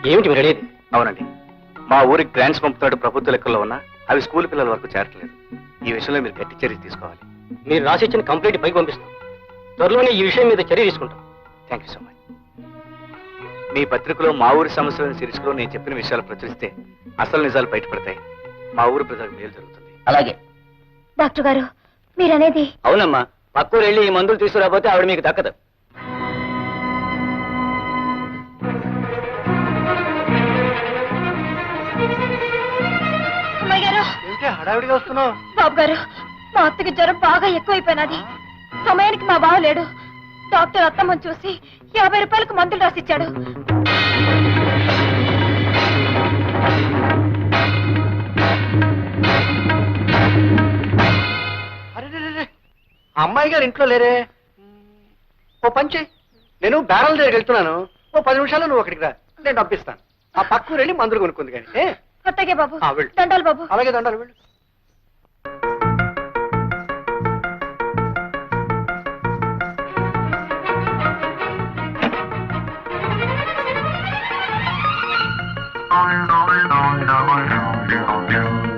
ఏమిటి మీరు అనేది? అవునండి, మా ఊరికి గ్రాంట్స్ పంపుతాడు ప్రభుత్వ లెక్కల్లో ఉన్నా అవి స్కూల్ పిల్లల వరకు చేరట్లేదు. ఈ విషయంలో మీరు గట్టి చర్య తీసుకోవాలి. మీరు రాసిచ్చిన కంప్లైంట్ పైకి పంపిస్తాం. త్వరలోనే ఈ విషయం మీద చర్య తీసుకుంటాం. Thank you so much. మీ పత్రికలో మా ఊరి సమస్యలను శీర్షికలో నేను చెప్పిన విషయాలు ప్రచురిస్తే అసలు నిజాలు బయటపడతాయి. మా ఊరు ప్రజలకు మేలు జరుగుతుంది. అలాగే డాక్టర్ గారు, మీరనేది? అవునమ్మా, పక్కూరు వెళ్ళి ఈ మందులు తీసుకురాబోతే ఆవిడ మీకు దక్కదు. అమ్మాయి గారు, హడావిడిగా వస్తున్నావు? బాబు గారు, మా అత్తకి జ్వరం బాగా ఎక్కువైపోయినది. సమయానికి మా బావ లేడు. డాక్టర్ అత్తమ్మని చూసి 50 రూపాయలకు మందులు రాసిచ్చాడు. అమ్మాయి గారు ఇంట్లో లేరే? ఓ పంచి, నేను బేరాల దగ్గరికి వెళ్తున్నాను. ఓ 10 నిమిషాలు నువ్వు అక్కడికి రా, నేను పంపిస్తాను. ఆ పక్కకు వెళ్ళి మందులు కొనుక్కుంది కానీ. అత్తగే బాబు. వెళ్ళు. దండాలు బాబు. అలాగే దండాలు, వెళ్ళు. No.